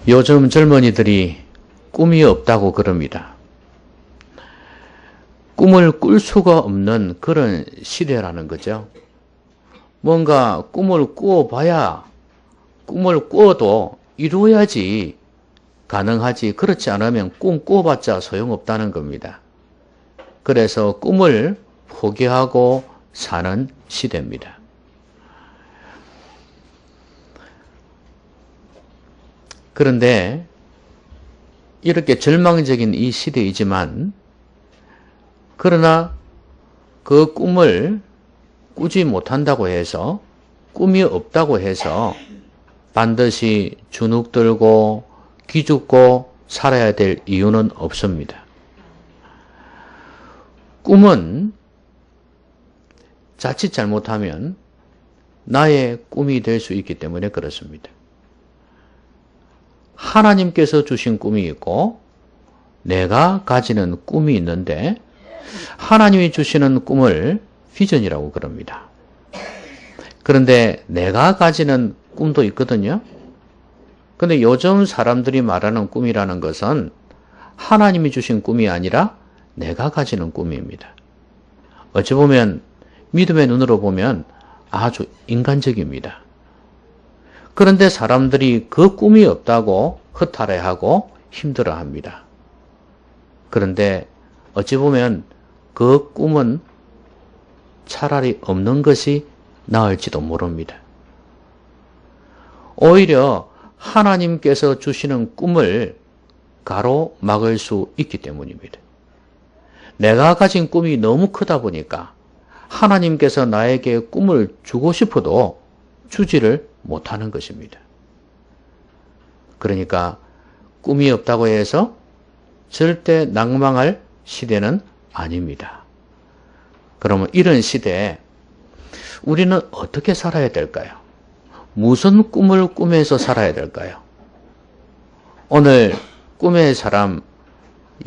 요즘 젊은이들이 꿈이 없다고 그럽니다. 꿈을 꿀 수가 없는 그런 시대라는 거죠. 뭔가 꿈을 꾸어봐야 꿈을 꾸어도 이루어야지 가능하지, 그렇지 않으면 꿈 꾸어봤자 소용없다는 겁니다. 그래서 꿈을 포기하고 사는 시대입니다. 그런데 이렇게 절망적인 이 시대이지만, 그러나 그 꿈을 꾸지 못한다고 해서, 꿈이 없다고 해서 반드시 주눅 들고 기죽고 살아야 될 이유는 없습니다. 꿈은 자칫 잘못하면 나의 꿈이 될 수 있기 때문에 그렇습니다. 하나님께서 주신 꿈이 있고 내가 가지는 꿈이 있는데, 하나님이 주시는 꿈을 비전이라고 그럽니다. 그런데 내가 가지는 꿈도 있거든요. 근데 요즘 사람들이 말하는 꿈이라는 것은 하나님이 주신 꿈이 아니라 내가 가지는 꿈입니다. 어찌 보면 믿음의 눈으로 보면 아주 인간적입니다. 그런데 사람들이 그 꿈이 없다고 허탈해하고 힘들어합니다. 그런데 어찌 보면 그 꿈은 차라리 없는 것이 나을지도 모릅니다. 오히려 하나님께서 주시는 꿈을 가로막을 수 있기 때문입니다. 내가 가진 꿈이 너무 크다 보니까 하나님께서 나에게 꿈을 주고 싶어도 주지를 못하는 것입니다. 그러니까 꿈이 없다고 해서 절대 낭망할 시대는 아닙니다. 그러면 이런 시대에 우리는 어떻게 살아야 될까요? 무슨 꿈을 꾸면서 살아야 될까요? 오늘 꿈의 사람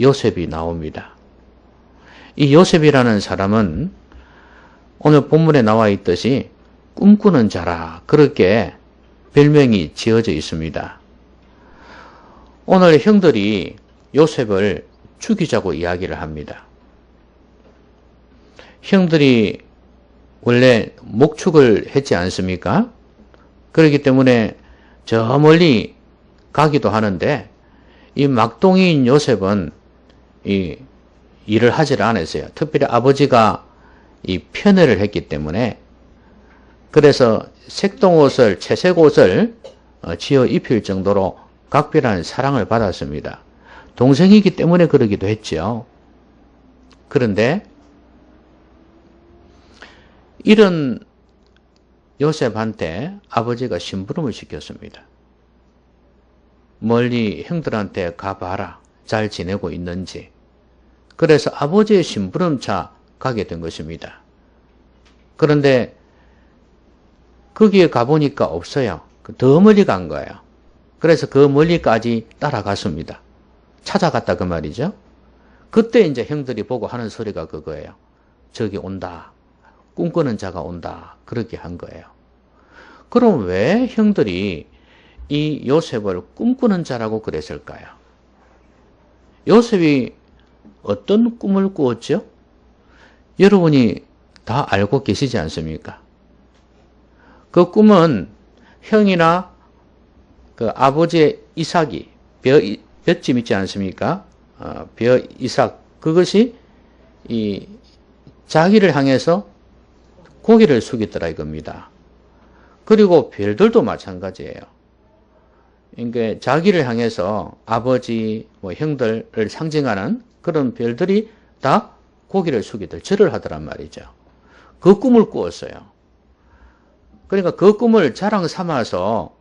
요셉이 나옵니다. 이 요셉이라는 사람은 오늘 본문에 나와 있듯이 꿈꾸는 자라, 그렇게 별명이 지어져 있습니다. 오늘 형들이 요셉을 죽이자고 이야기를 합니다. 형들이 원래 목축을 했지 않습니까? 그렇기 때문에 저 멀리 가기도 하는데, 이 막둥이인 요셉은 이 일을 하지를 않았어요. 특별히 아버지가 이 편애를 했기 때문에. 그래서 색동옷을, 채색옷을 지어 입힐 정도로 각별한 사랑을 받았습니다. 동생이기 때문에 그러기도 했죠. 그런데 이런 요셉한테 아버지가 심부름을 시켰습니다. 멀리 형들한테 가봐라, 잘 지내고 있는지. 그래서 아버지의 심부름차 가게 된 것입니다. 그런데 거기에 가보니까 없어요. 더 멀리 간 거예요. 그래서 그 멀리까지 따라갔습니다. 찾아갔다 그 말이죠. 그때 이제 형들이 보고 하는 소리가 그거예요. 저기 온다. 꿈꾸는 자가 온다. 그렇게 한 거예요. 그럼 왜 형들이 이 요셉을 꿈꾸는 자라고 그랬을까요? 요셉이 어떤 꿈을 꾸었죠? 여러분이 다 알고 계시지 않습니까? 그 꿈은 형이나 그 아버지의 이삭이 볏짚 있지 않습니까? 벼 이삭, 그것이 이 자기를 향해서 고개를 숙이더라 이겁니다. 그리고 별들도 마찬가지예요. 그러니까 자기를 향해서 아버지, 형들을 상징하는 그런 별들이 다 고개를 숙이들 절을 하더란 말이죠. 그 꿈을 꾸었어요. 그러니까 그 꿈을 자랑 삼아서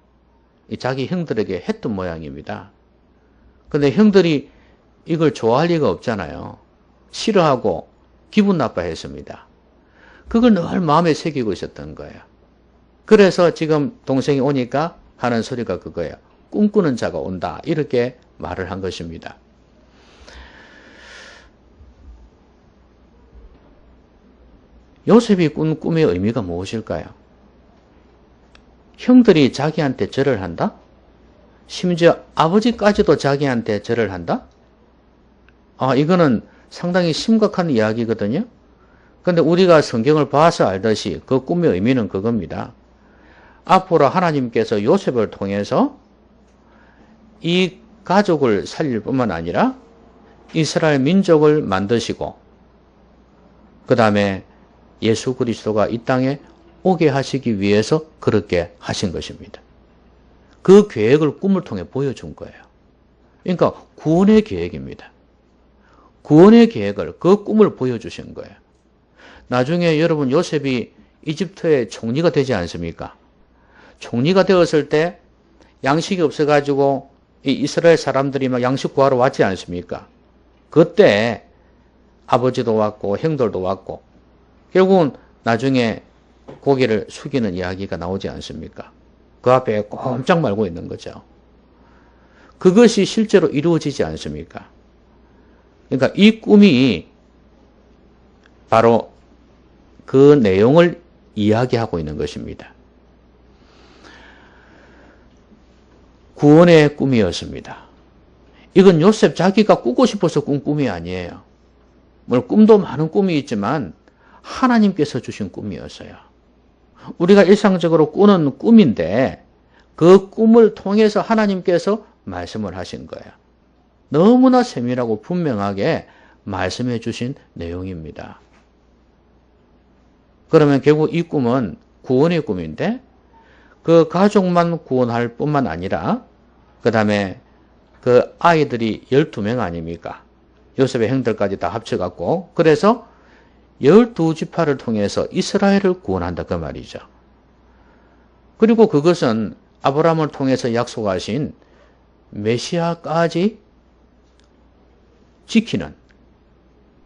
자기 형들에게 했던 모양입니다. 근데 형들이 이걸 좋아할 리가 없잖아요. 싫어하고 기분 나빠했습니다. 그걸 늘 마음에 새기고 있었던 거예요. 그래서 지금 동생이 오니까 하는 소리가 그거예요. 꿈꾸는 자가 온다. 이렇게 말을 한 것입니다. 요셉이 꾼 꿈의 의미가 무엇일까요? 형들이 자기한테 절을 한다? 심지어 아버지까지도 자기한테 절을 한다? 이거는 상당히 심각한 이야기거든요. 근데 우리가 성경을 봐서 알듯이 그 꿈의 의미는 그겁니다. 앞으로 하나님께서 요셉을 통해서 이 가족을 살릴 뿐만 아니라 이스라엘 민족을 만드시고 그 다음에 예수 그리스도가 이 땅에 오게 하시기 위해서 그렇게 하신 것입니다. 그 계획을 꿈을 통해 보여준 거예요. 그러니까 구원의 계획입니다. 구원의 계획을, 그 꿈을 보여주신 거예요. 나중에 여러분 요셉이 이집트의 총리가 되지 않습니까? 총리가 되었을 때 양식이 없어가지고 이 이스라엘 사람들이 막 양식 구하러 왔지 않습니까? 그때 아버지도 왔고 형들도 왔고 결국은 나중에 고개를 숙이는 이야기가 나오지 않습니까? 그 앞에 꼼짝 말고 있는 거죠. 그것이 실제로 이루어지지 않습니까? 그러니까 이 꿈이 바로 그 내용을 이야기하고 있는 것입니다. 구원의 꿈이었습니다. 이건 요셉 자기가 꾸고 싶어서 꾼 꿈이 아니에요. 물론 꿈도 많은 꿈이 있지만 하나님께서 주신 꿈이었어요. 우리가 일상적으로 꾸는 꿈인데 그 꿈을 통해서 하나님께서 말씀을 하신 거예요. 너무나 세밀하고 분명하게 말씀해 주신 내용입니다. 그러면 결국 이 꿈은 구원의 꿈인데 그 가족만 구원할 뿐만 아니라 그 다음에 그 아이들이 12명 아닙니까? 요셉의 형들까지 다 합쳐갖고 그래서 12지파를 통해서 이스라엘을 구원한다 그 말이죠. 그리고 그것은 아브라함을 통해서 약속하신 메시아까지 지키는,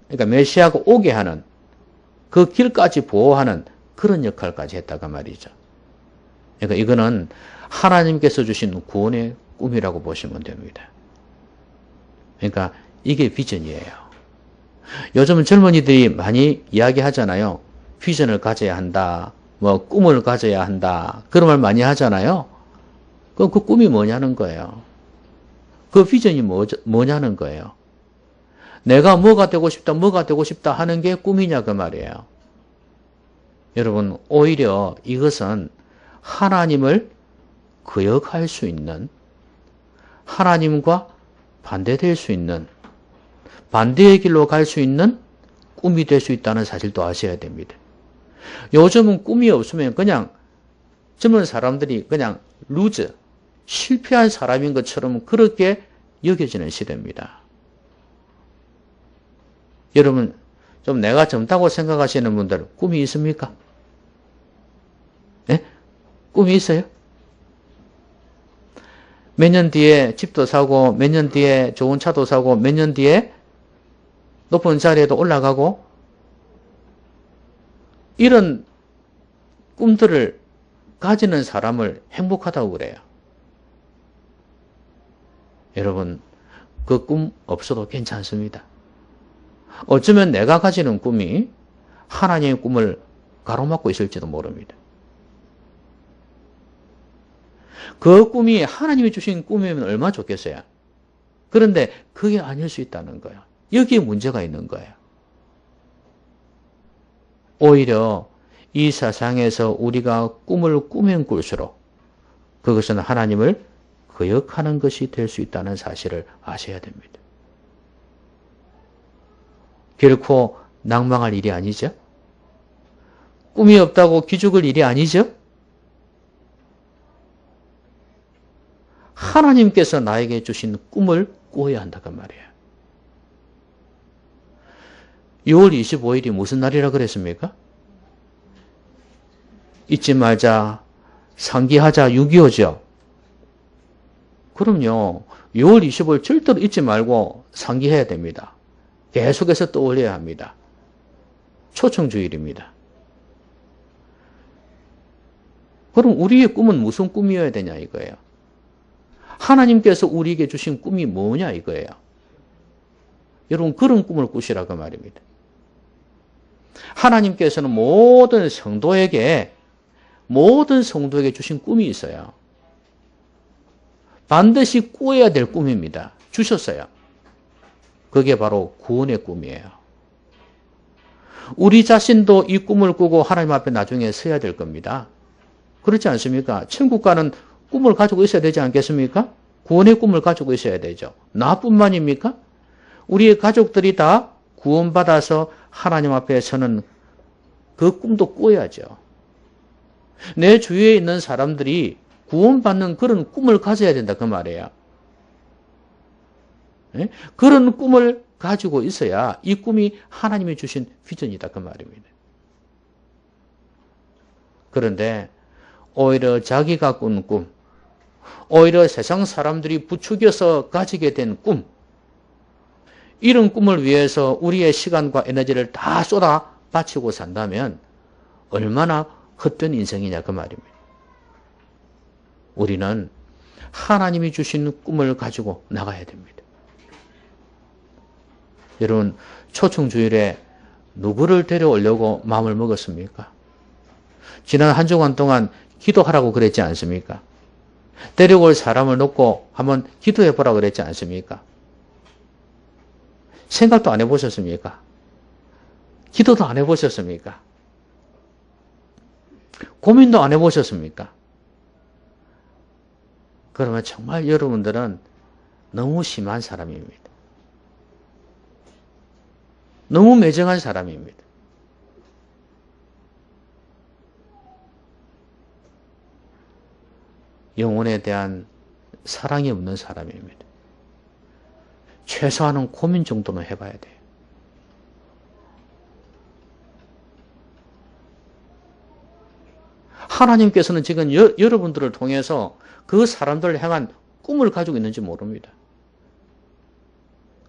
그러니까 메시아가 오게 하는 그 길까지 보호하는 그런 역할까지 했다 그 말이죠. 그러니까 이거는 하나님께서 주신 구원의 꿈이라고 보시면 됩니다. 그러니까 이게 비전이에요. 요즘은 젊은이들이 많이 이야기하잖아요. 비전을 가져야 한다. 뭐 꿈을 가져야 한다. 그런 말 많이 하잖아요. 그럼 그 꿈이 뭐냐는 거예요. 그 비전이 뭐냐는 거예요. 내가 뭐가 되고 싶다 하는 게 꿈이냐 그 말이에요. 여러분 오히려 이것은 하나님을 거역할 수 있는, 하나님과 반대될 수 있는, 반대의 길로 갈 수 있는 꿈이 될 수 있다는 사실도 아셔야 됩니다. 요즘은 꿈이 없으면 그냥 젊은 사람들이 그냥 루즈, 실패한 사람인 것처럼 그렇게 여겨지는 시대입니다. 여러분 좀 내가 젊다고 생각하시는 분들 꿈이 있습니까? 네? 꿈이 있어요? 몇 년 뒤에 집도 사고 몇 년 뒤에 좋은 차도 사고 몇 년 뒤에 높은 자리에도 올라가고 이런 꿈들을 가지는 사람을 행복하다고 그래요. 여러분 그 꿈 없어도 괜찮습니다. 어쩌면 내가 가지는 꿈이 하나님의 꿈을 가로막고 있을지도 모릅니다. 그 꿈이 하나님이 주신 꿈이면 얼마나 좋겠어요. 그런데 그게 아닐 수 있다는 거예요. 여기에 문제가 있는 거예요. 오히려 이 세상에서 우리가 꿈을 꾸면 꿀수록 그것은 하나님을 거역하는 것이 될 수 있다는 사실을 아셔야 됩니다. 결코 낭망할 일이 아니죠. 꿈이 없다고 기죽을 일이 아니죠. 하나님께서 나에게 주신 꿈을 꾸어야 한다고 말이에요. 6월 25일이 무슨 날이라 그랬습니까? 잊지 말자, 상기하자 6.25죠. 그럼요. 6월 25일 절대로 잊지 말고 상기해야 됩니다. 계속해서 떠올려야 합니다. 초청주일입니다. 그럼 우리의 꿈은 무슨 꿈이어야 되냐 이거예요. 하나님께서 우리에게 주신 꿈이 뭐냐 이거예요. 여러분 그런 꿈을 꾸시라고 말입니다. 하나님께서는 모든 성도에게 주신 꿈이 있어요. 반드시 꾸어야 될 꿈입니다. 주셨어요. 그게 바로 구원의 꿈이에요. 우리 자신도 이 꿈을 꾸고 하나님 앞에 나중에 서야 될 겁니다. 그렇지 않습니까? 천국 가는 꿈을 가지고 있어야 되지 않겠습니까? 구원의 꿈을 가지고 있어야 되죠. 나뿐만입니까? 우리의 가족들이 다 구원받아서 하나님 앞에 서는 그 꿈도 꾸어야죠. 내 주위에 있는 사람들이 구원받는 그런 꿈을 가져야 된다 그 말이에요. 네? 그런 꿈을 가지고 있어야 이 꿈이 하나님이 주신 비전이다 그 말입니다. 그런데 오히려 자기가 꾼 꿈, 오히려 세상 사람들이 부추겨서 가지게 된 꿈, 이런 꿈을 위해서 우리의 시간과 에너지를 다 쏟아 바치고 산다면 얼마나 헛된 인생이냐 그 말입니다. 우리는 하나님이 주신 꿈을 가지고 나가야 됩니다. 여러분, 초청주일에 누구를 데려오려고 마음을 먹었습니까? 지난 한 주간 동안 기도하라고 그랬지 않습니까? 데려올 사람을 놓고 한번 기도해보라 그랬지 않습니까? 생각도 안 해보셨습니까? 기도도 안 해보셨습니까? 고민도 안 해보셨습니까? 그러면 정말 여러분들은 너무 심한 사람입니다. 너무 매정한 사람입니다. 영혼에 대한 사랑이 없는 사람입니다. 최소한은 고민 정도는 해봐야 돼요. 하나님께서는 지금 여러분들을 통해서 그 사람들을 향한 꿈을 가지고 있는지 모릅니다.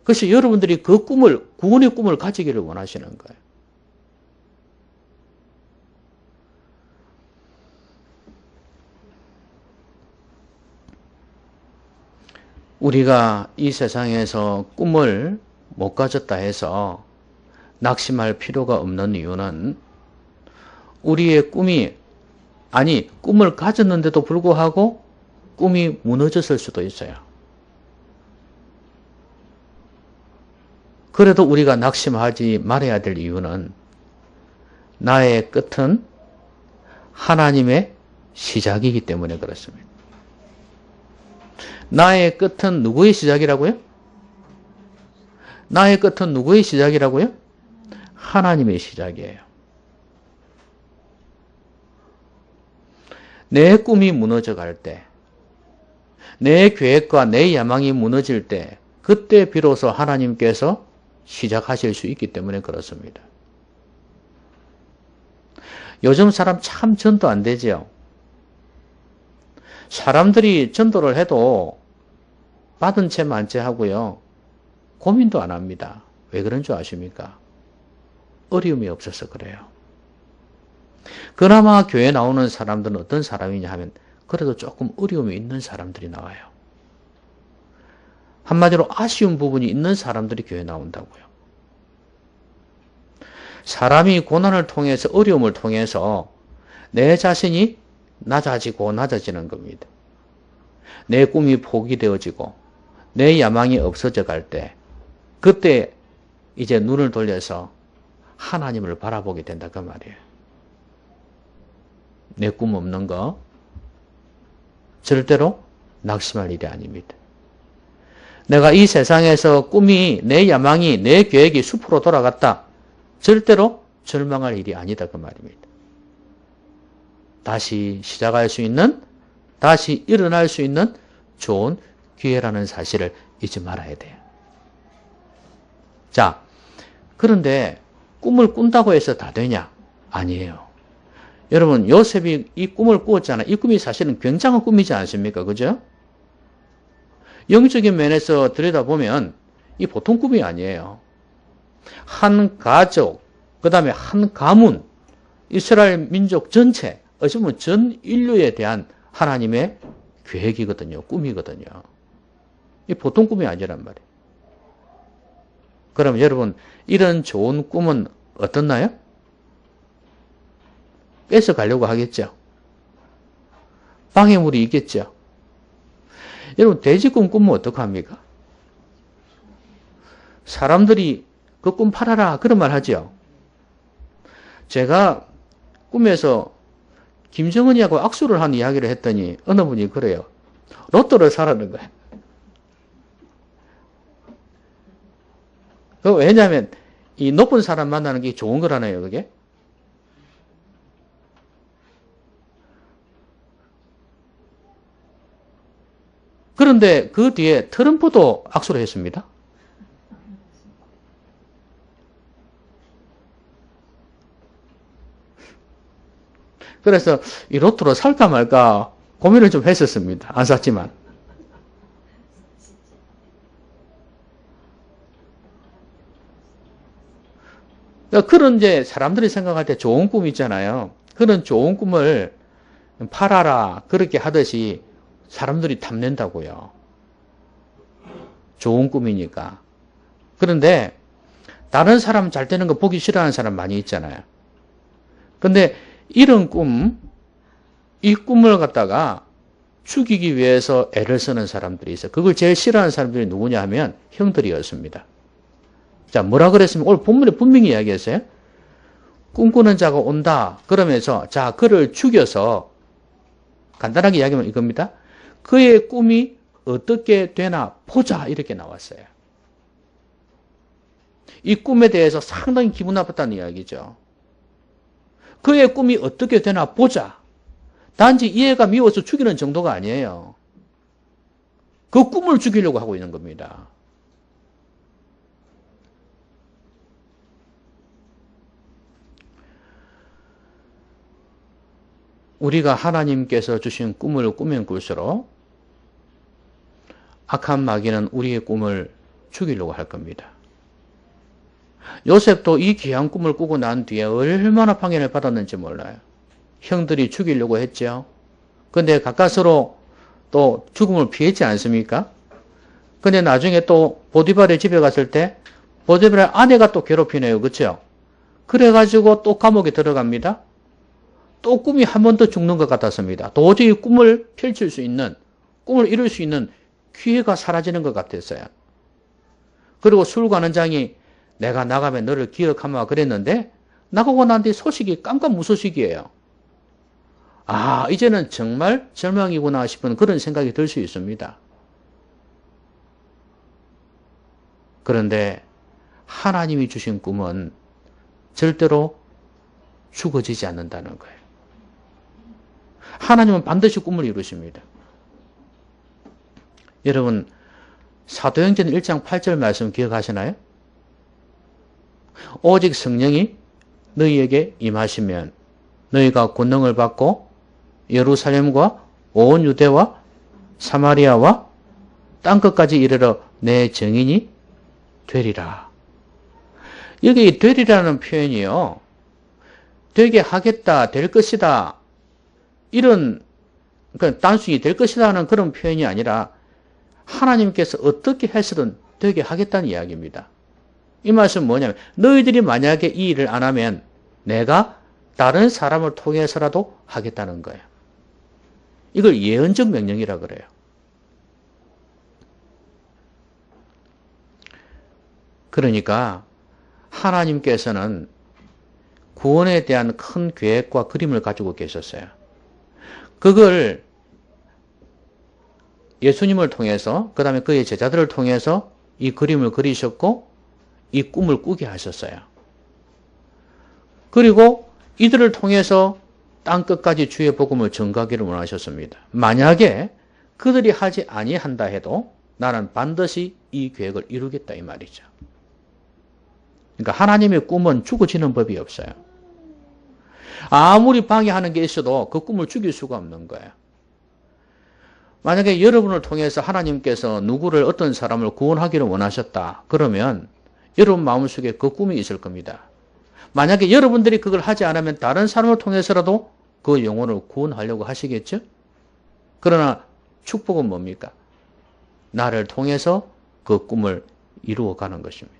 그래서 여러분들이 그 꿈을, 구원의 꿈을 가지기를 원하시는 거예요. 우리가 이 세상에서 꿈을 못 가졌다 해서 낙심할 필요가 없는 이유는 우리의 꿈을 가졌는데도 불구하고 꿈이 무너졌을 수도 있어요. 그래도 우리가 낙심하지 말아야 될 이유는 나의 끝은 하나님의 시작이기 때문에 그렇습니다. 나의 끝은 누구의 시작이라고요? 나의 끝은 누구의 시작이라고요? 하나님의 시작이에요. 내 꿈이 무너져 갈 때, 내 계획과 내 야망이 무너질 때, 그때 비로소 하나님께서 시작하실 수 있기 때문에 그렇습니다. 요즘 사람 참 전도 안 되지요. 사람들이 전도를 해도 받은 채 만채 하고요. 고민도 안 합니다. 왜 그런 줄 아십니까? 어려움이 없어서 그래요. 그나마 교회 나오는 사람들은 어떤 사람이냐 하면 그래도 조금 어려움이 있는 사람들이 나와요. 한마디로 아쉬운 부분이 있는 사람들이 교회 나온다고요. 사람이 고난을 통해서, 어려움을 통해서 내 자신이 낮아지는 겁니다. 내 꿈이 포기되어지고 내 야망이 없어져 갈 때, 그때 이제 눈을 돌려서 하나님을 바라보게 된다 그 말이에요. 내 꿈 없는 거 절대로 낙심할 일이 아닙니다. 내가 이 세상에서 꿈이, 내 야망이, 내 계획이 숲으로 돌아갔다. 절대로 절망할 일이 아니다 그 말입니다. 다시 시작할 수 있는, 다시 일어날 수 있는 좋은 기회라는 사실을 잊지 말아야 돼요. 자, 그런데 꿈을 꾼다고 해서 다 되냐? 아니에요. 여러분, 요셉이 이 꿈을 꾸었잖아요. 이 꿈이 사실은 굉장한 꿈이지 않습니까? 그죠? 영적인 면에서 들여다보면 이 보통 꿈이 아니에요. 한 가족, 그 다음에 한 가문, 이스라엘 민족 전체, 어쩌면 전 인류에 대한 하나님의 계획이거든요. 꿈이거든요. 이 보통 꿈이 아니란 말이에요. 그럼 여러분, 이런 좋은 꿈은 어떻나요? 뺏어가려고 하겠죠. 방해물이 있겠죠. 여러분, 돼지 꿈 꾸면 어떡합니까? 사람들이 그 꿈 팔아라 그런 말 하죠. 제가 꿈에서 김정은이하고 악수를 한 이야기를 했더니 어느 분이 그래요. 로또를 사라는 거예요. 왜냐하면 이 높은 사람 만나는 게 좋은 거라네요, 그게. 그런데 그 뒤에 트럼프도 악수를 했습니다. 그래서 이 로또를 살까 말까 고민을 좀 했었습니다. 안 샀지만. 그런 이제 사람들이 생각할 때 좋은 꿈 있잖아요. 그런 좋은 꿈을 팔아라 그렇게 하듯이 사람들이 탐낸다고요. 좋은 꿈이니까. 그런데 다른 사람 잘 되는 거 보기 싫어하는 사람 많이 있잖아요. 근데 이런 꿈, 이 꿈을 갖다가 죽이기 위해서 애를 쓰는 사람들이 있어요. 그걸 제일 싫어하는 사람들이 누구냐 하면 형들이었습니다. 자, 뭐라 그랬으면 오늘 본문에 분명히 이야기했어요. 꿈꾸는 자가 온다. 그러면서 자, 그를 죽여서 간단하게 이야기하면 이겁니다. 그의 꿈이 어떻게 되나 보자 이렇게 나왔어요. 이 꿈에 대해서 상당히 기분 나빴다는 이야기죠. 그의 꿈이 어떻게 되나 보자. 단지 이해가 미워서 죽이는 정도가 아니에요. 그 꿈을 죽이려고 하고 있는 겁니다. 우리가 하나님께서 주신 꿈을 꾸면 꿀수록 악한 마귀는 우리의 꿈을 죽이려고 할 겁니다. 요셉도 이 귀한 꿈을 꾸고 난 뒤에 얼마나 방해를 받았는지 몰라요. 형들이 죽이려고 했죠. 근데 가까스로 또 죽음을 피했지 않습니까? 근데 나중에 또 보디발의 집에 갔을 때 보디발의 아내가 또 괴롭히네요. 그렇죠? 그래가지고 또 감옥에 들어갑니다. 또 꿈이 한 번 더 죽는 것 같았습니다. 도저히 꿈을 펼칠 수 있는, 꿈을 이룰 수 있는 기회가 사라지는 것 같았어요. 그리고 술관원장이 내가 나가면 너를 기억하마 그랬는데 나가고 난 뒤 소식이 깜깜무소식이에요. 아, 이제는 정말 절망이구나 싶은 그런 생각이 들 수 있습니다. 그런데 하나님이 주신 꿈은 절대로 죽어지지 않는다는 거예요. 하나님은 반드시 꿈을 이루십니다. 여러분, 사도행전 1장 8절 말씀 기억하시나요? 오직 성령이 너희에게 임하시면 너희가 권능을 받고 예루살렘과 온 유대와 사마리아와 땅끝까지 이르러 내 증인이 되리라. 여기 되리라는 표현이요. 되게 하겠다, 될 것이다. 이런, 그러니까 단순히 될 것이다 하는 그런 표현이 아니라 하나님께서 어떻게 해서든 되게 하겠다는 이야기입니다. 이 말씀은 뭐냐면 너희들이 만약에 이 일을 안 하면 내가 다른 사람을 통해서라도 하겠다는 거예요. 이걸 예언적 명령이라 그래요. 그러니까 하나님께서는 구원에 대한 큰 계획과 그림을 가지고 계셨어요. 그걸 예수님을 통해서, 그 다음에 그의 제자들을 통해서 이 그림을 그리셨고 이 꿈을 꾸게 하셨어요. 그리고 이들을 통해서 땅끝까지 주의 복음을 전가하기를 원하셨습니다. 만약에 그들이 하지 아니한다 해도 나는 반드시 이 계획을 이루겠다 이 말이죠. 그러니까 하나님의 꿈은 죽어지는 법이 없어요. 아무리 방해하는 게 있어도 그 꿈을 죽일 수가 없는 거예요. 만약에 여러분을 통해서 하나님께서 누구를 어떤 사람을 구원하기를 원하셨다. 그러면 여러분 마음속에 그 꿈이 있을 겁니다. 만약에 여러분들이 그걸 하지 않으면 다른 사람을 통해서라도 그 영혼을 구원하려고 하시겠죠? 그러나 축복은 뭡니까? 나를 통해서 그 꿈을 이루어가는 것입니다.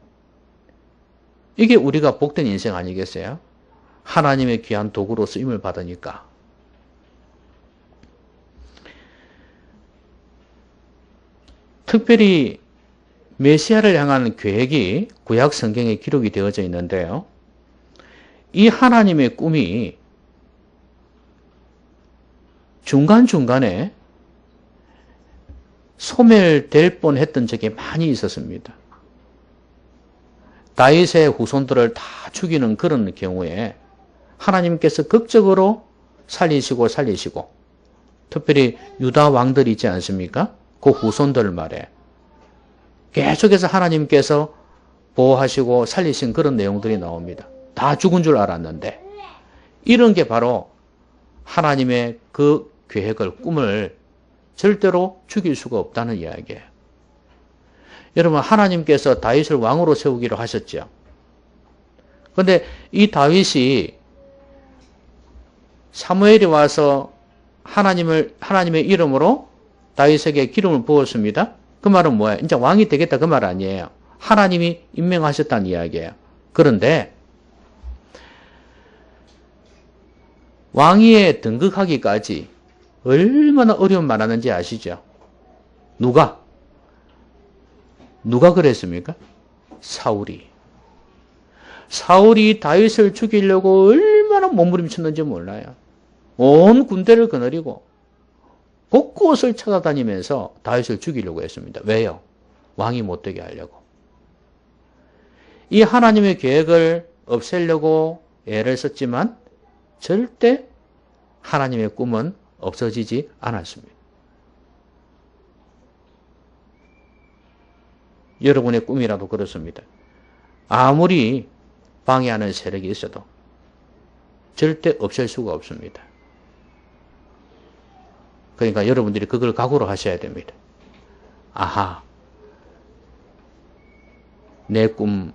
이게 우리가 복된 인생 아니겠어요? 하나님의 귀한 도구로 쓰임을 받으니까. 특별히 메시아를 향한 계획이 구약 성경에 기록이 되어져 있는데요. 이 하나님의 꿈이 중간중간에 소멸될 뻔했던 적이 많이 있었습니다. 다윗의 후손들을 다 죽이는 그런 경우에 하나님께서 극적으로 살리시고 특별히 유다 왕들이 있지 않습니까? 그 후손들 말에 계속해서 하나님께서 보호하시고 살리신 그런 내용들이 나옵니다. 다 죽은 줄 알았는데 이런 게 바로 하나님의 그 계획을, 꿈을 절대로 죽일 수가 없다는 이야기예요. 여러분, 하나님께서 다윗을 왕으로 세우기로 하셨죠. 그런데 이 다윗이 사무엘이 와서 하나님의 이름으로 다윗에게 기름을 부었습니다. 그 말은 뭐예요? 이제 왕이 되겠다 그 말 아니에요. 하나님이 임명하셨다는 이야기예요. 그런데 왕위에 등극하기까지 얼마나 어려운 말하는지 아시죠? 누가 그랬습니까? 사울이 다윗을 죽이려고 얼마나 몸부림쳤는지 몰라요. 온 군대를 거느리고 곳곳을 찾아다니면서 다윗을 죽이려고 했습니다. 왜요? 왕이 못되게 하려고. 이 하나님의 계획을 없애려고 애를 썼지만 절대 하나님의 꿈은 없어지지 않았습니다. 여러분의 꿈이라도 그렇습니다. 아무리 방해하는 세력이 있어도 절대 없앨 수가 없습니다. 그러니까 여러분들이 그걸 각오로 하셔야 됩니다. 아하, 내 꿈,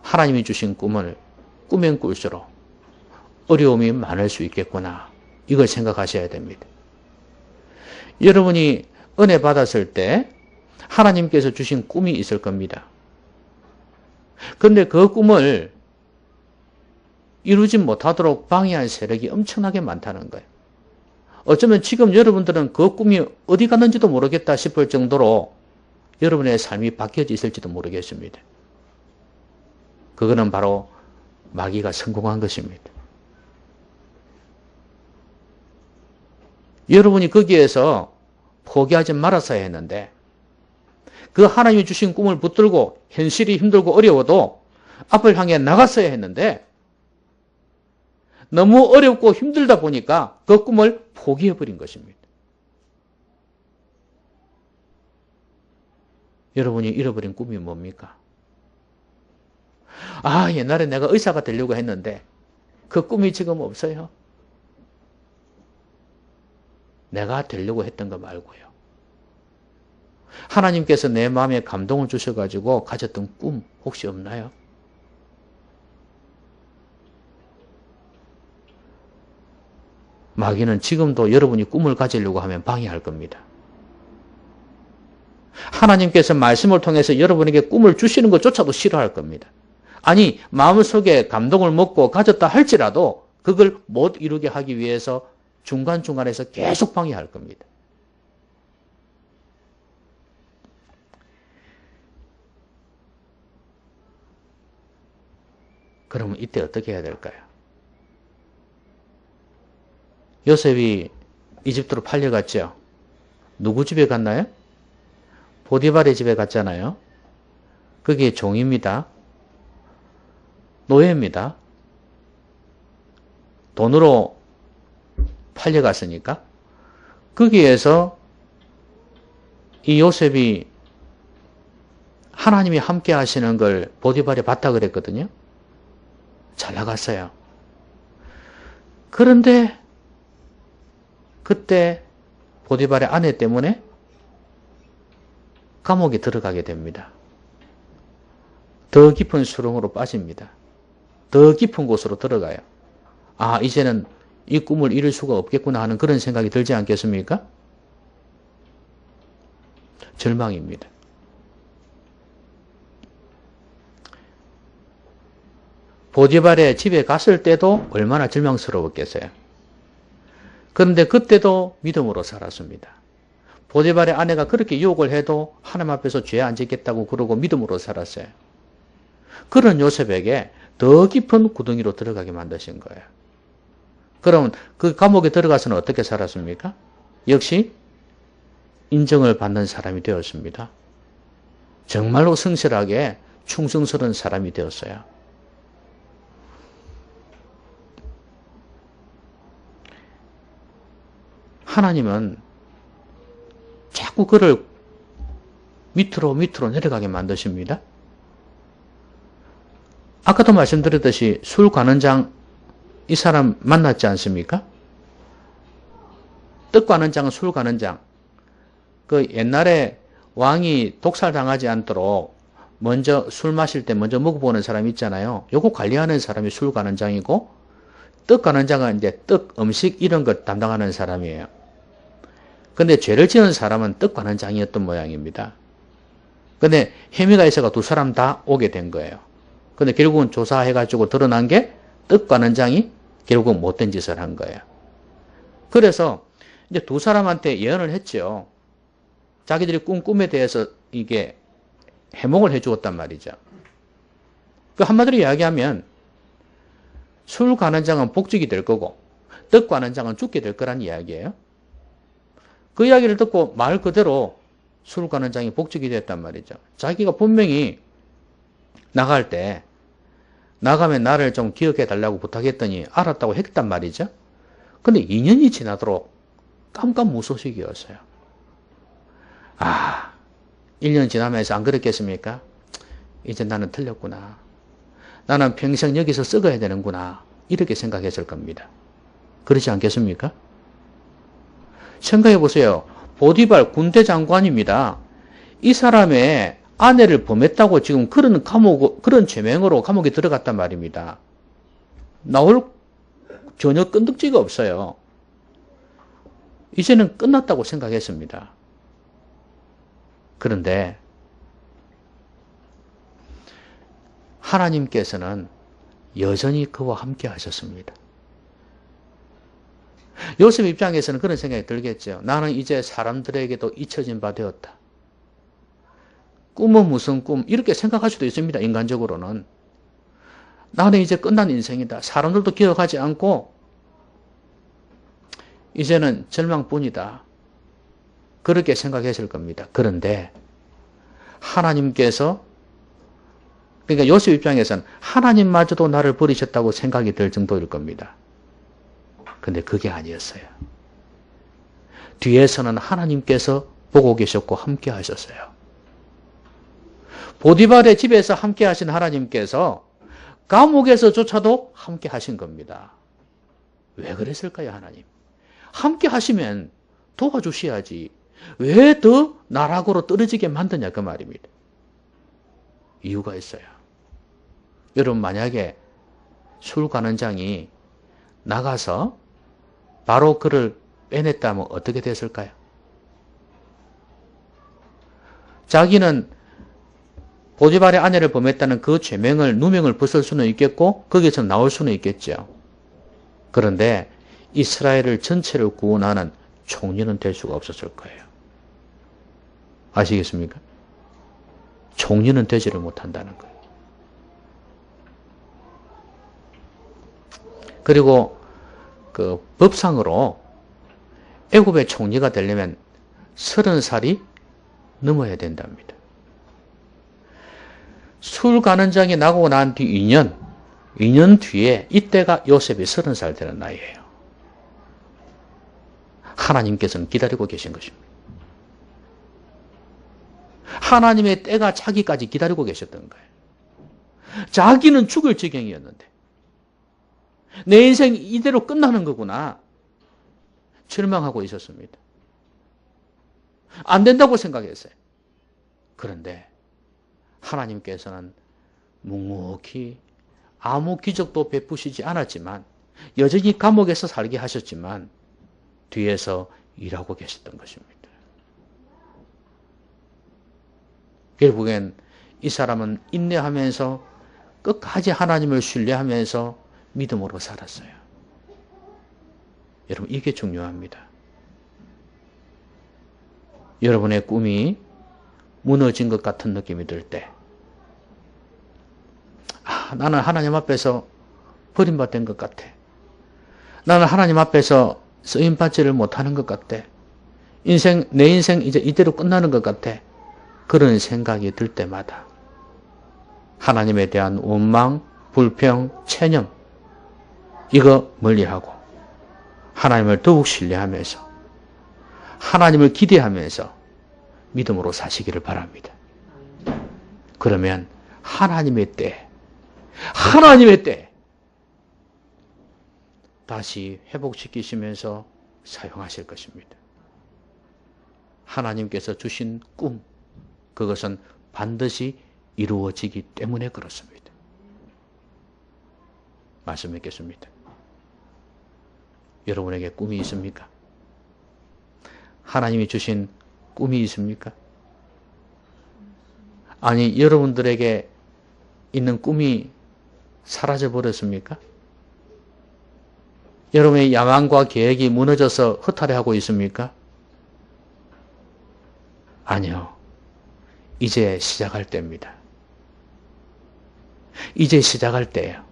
하나님이 주신 꿈을 꾸면 꿀수록 어려움이 많을 수 있겠구나. 이걸 생각하셔야 됩니다. 여러분이 은혜 받았을 때 하나님께서 주신 꿈이 있을 겁니다. 그런데 그 꿈을 이루지 못하도록 방해한 세력이 엄청나게 많다는 거예요. 어쩌면 지금 여러분들은 그 꿈이 어디 갔는지도 모르겠다 싶을 정도로 여러분의 삶이 바뀌어져 있을지도 모르겠습니다. 그거는 바로 마귀가 성공한 것입니다. 여러분이 거기에서 포기하지 말았어야 했는데 그 하나님이 주신 꿈을 붙들고 현실이 힘들고 어려워도 앞을 향해 나갔어야 했는데 너무 어렵고 힘들다 보니까 그 꿈을 포기해버린 것입니다. 여러분이 잃어버린 꿈이 뭡니까? 아, 옛날에 내가 의사가 되려고 했는데 그 꿈이 지금 없어요. 내가 되려고 했던 거 말고요. 하나님께서 내 마음에 감동을 주셔가지고 가졌던 꿈 혹시 없나요? 마귀는 지금도 여러분이 꿈을 가지려고 하면 방해할 겁니다. 하나님께서 말씀을 통해서 여러분에게 꿈을 주시는 것조차도 싫어할 겁니다. 아니, 마음속에 감동을 먹고 가졌다 할지라도 그걸 못 이루게 하기 위해서 중간중간에서 계속 방해할 겁니다. 그러면 이때 어떻게 해야 될까요? 요셉이 이집트로 팔려갔죠. 누구 집에 갔나요? 보디발의 집에 갔잖아요. 그게 종입니다. 노예입니다. 돈으로 팔려갔으니까. 거기에서 이 요셉이 하나님이 함께 하시는 걸 보디발이 봤다 그랬거든요. 잘 나갔어요. 그런데 그때 보디발의 아내 때문에 감옥에 들어가게 됩니다. 더 깊은 수렁으로 빠집니다. 더 깊은 곳으로 들어가요. 아, 이제는 이 꿈을 이룰 수가 없겠구나 하는 그런 생각이 들지 않겠습니까? 절망입니다. 보디발의 집에 갔을 때도 얼마나 절망스러웠겠어요. 그런데 그때도 믿음으로 살았습니다. 보디발의 아내가 그렇게 유혹을 해도 하나님 앞에서 죄 안 짓겠다고 그러고 믿음으로 살았어요. 그런 요셉에게 더 깊은 구덩이로 들어가게 만드신 거예요. 그러면 그 감옥에 들어가서는 어떻게 살았습니까? 역시 인정을 받는 사람이 되었습니다. 정말로 성실하게 충성스러운 사람이 되었어요. 하나님은 자꾸 그를 밑으로 내려가게 만드십니다. 아까도 말씀드렸듯이 술 관원장 이 사람 만났지 않습니까? 떡 관원장은 술 관원장. 그 옛날에 왕이 독살당하지 않도록 먼저 술 마실 때 먼저 먹어보는 사람 있잖아요. 요거 관리하는 사람이 술 관원장이고 떡 관원장은 이제 떡, 음식 이런 것 담당하는 사람이에요. 근데 죄를 지은 사람은 떡 관원장이었던 모양입니다. 근데 혐의가 있어가 두 사람 다 오게 된 거예요. 근데 결국은 조사해가지고 드러난 게 떡 관원장이 결국 못된 짓을 한 거예요. 그래서 이제 두 사람한테 예언을 했죠. 자기들이 꾼 꿈에 대해서 이게 해몽을 해주었단 말이죠. 그 한마디로 이야기하면 술 관원장은 복직이 될 거고 떡 관원장은 죽게 될 거란 이야기예요. 그 이야기를 듣고 말 그대로 술 관원장이 복직이 됐단 말이죠. 자기가 분명히 나갈 때 나가면 나를 좀 기억해 달라고 부탁했더니 알았다고 했단 말이죠. 근데 2년이 지나도록 깜깜무소식이었어요. 1년 지나면서 안 그랬겠습니까? 이제 나는 틀렸구나. 나는 평생 여기서 썩어야 되는구나. 이렇게 생각했을 겁니다. 그렇지 않겠습니까? 생각해 보세요. 보디발 군대 장관입니다. 이 사람의 아내를 범했다고 지금 그런 죄명으로 감옥에 들어갔단 말입니다. 나올 전혀 끈덕지가 없어요. 이제는 끝났다고 생각했습니다. 그런데 하나님께서는 여전히 그와 함께 하셨습니다. 요셉 입장에서는 그런 생각이 들겠죠. 나는 이제 사람들에게도 잊혀진 바 되었다. 꿈은 무슨 꿈? 이렇게 생각할 수도 있습니다. 인간적으로는. 나는 이제 끝난 인생이다. 사람들도 기억하지 않고 이제는 절망뿐이다. 그렇게 생각했을 겁니다. 그런데 하나님께서 그러니까 요셉 입장에서는 하나님마저도 나를 버리셨다고 생각이 들 정도일 겁니다. 근데 그게 아니었어요. 뒤에서는 하나님께서 보고 계셨고 함께 하셨어요. 보디발의 집에서 함께 하신 하나님께서 감옥에서조차도 함께 하신 겁니다. 왜 그랬을까요, 하나님? 함께 하시면 도와주셔야지. 왜 더 나락으로 떨어지게 만드냐 그 말입니다. 이유가 있어요. 여러분 만약에 술 관원장이 나가서 바로 그를 빼냈다면 어떻게 됐을까요? 자기는 보디발의 아내를 범했다는 그 죄명을 누명을 벗을 수는 있겠고 거기서 나올 수는 있겠죠. 그런데 이스라엘을 전체를 구원하는 총리는 될 수가 없었을 거예요. 아시겠습니까? 총리는 되지를 못한다는 거예요. 그리고 그 법상으로 애굽의 총리가 되려면 30살이 넘어야 된답니다. 술 관원장이 나고 난 뒤 2년 뒤에 이때가 요셉이 30살 되는 나이예요. 하나님께서는 기다리고 계신 것입니다. 하나님의 때가 차기까지 기다리고 계셨던 거예요. 자기는 죽을 지경이었는데 내 인생이 이대로 끝나는 거구나. 절망하고 있었습니다. 안 된다고 생각했어요. 그런데 하나님께서는 묵묵히 아무 기적도 베푸시지 않았지만 여전히 감옥에서 살게 하셨지만 뒤에서 일하고 계셨던 것입니다. 결국엔 이 사람은 인내하면서 끝까지 하나님을 신뢰하면서 믿음으로 살았어요. 여러분 이게 중요합니다. 여러분의 꿈이 무너진 것 같은 느낌이 들 때, 나는 하나님 앞에서 버림받은 것 같아. 나는 하나님 앞에서 쓰임받지를 못하는 것 같아. 내 인생 이제 이대로 끝나는 것 같아. 그런 생각이 들 때마다 하나님에 대한 원망, 불평, 체념, 이거 멀리하고 하나님을 더욱 신뢰하면서 하나님을 기대하면서 믿음으로 사시기를 바랍니다. 그러면 하나님의 때 다시 회복시키시면서 사용하실 것입니다. 하나님께서 주신 꿈, 그것은 반드시 이루어지기 때문에 그렇습니다. 말씀 맺겠습니다. 여러분에게 꿈이 있습니까? 하나님이 주신 꿈이 있습니까? 아니, 여러분들에게 있는 꿈이 사라져 버렸습니까? 여러분의 야망과 계획이 무너져서 허탈해하고 있습니까? 아니요. 이제 시작할 때입니다. 이제 시작할 때예요.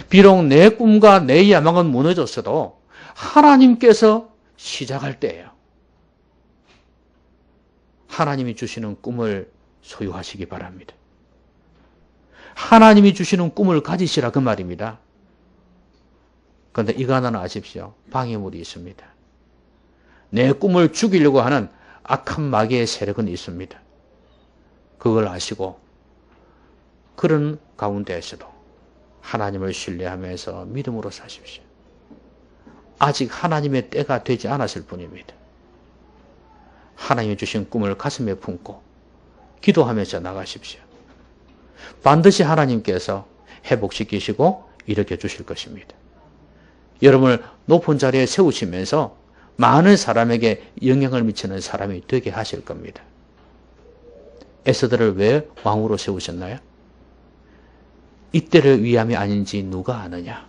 비록 내 꿈과 내 야망은 무너졌어도 하나님께서 시작할 때예요. 하나님이 주시는 꿈을 소유하시기 바랍니다. 하나님이 주시는 꿈을 가지시라 그 말입니다. 그런데 이거 하나는 아십시오. 방해물이 있습니다. 내 꿈을 죽이려고 하는 악한 마귀의 세력은 있습니다. 그걸 아시고 그런 가운데에서도 하나님을 신뢰하면서 믿음으로 사십시오. 아직 하나님의 때가 되지 않았을 뿐입니다. 하나님이 주신 꿈을 가슴에 품고 기도하면서 나가십시오. 반드시 하나님께서 회복시키시고 일으켜 주실 것입니다. 여러분을 높은 자리에 세우시면서 많은 사람에게 영향을 미치는 사람이 되게 하실 겁니다. 에스더를 왜 왕으로 세우셨나요? 이때를 위함이 아닌지 누가 아느냐?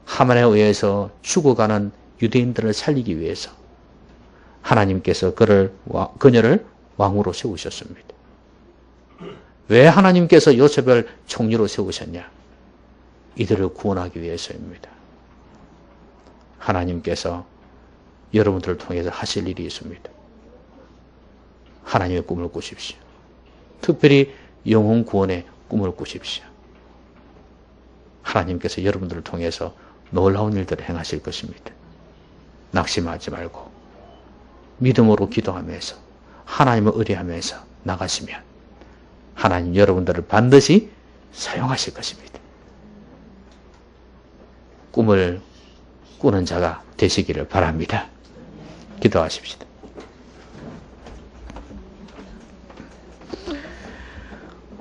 하만에 의해서 죽어가는 유대인들을 살리기 위해서 하나님께서 그녀를 왕으로 세우셨습니다. 왜 하나님께서 요셉을 총리로 세우셨냐? 이들을 구원하기 위해서입니다. 하나님께서 여러분들을 통해서 하실 일이 있습니다. 하나님의 꿈을 꾸십시오. 특별히 영혼 구원의 꿈을 꾸십시오. 하나님께서 여러분들을 통해서 놀라운 일들을 행하실 것입니다. 낙심하지 말고 믿음으로 기도하면서 하나님을 의뢰하면서 나가시면 하나님 여러분들을 반드시 사용하실 것입니다. 꿈을 꾸는 자가 되시기를 바랍니다. 기도하십시다.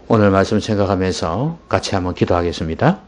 오늘 말씀 생각하면서 같이 한번 기도하겠습니다.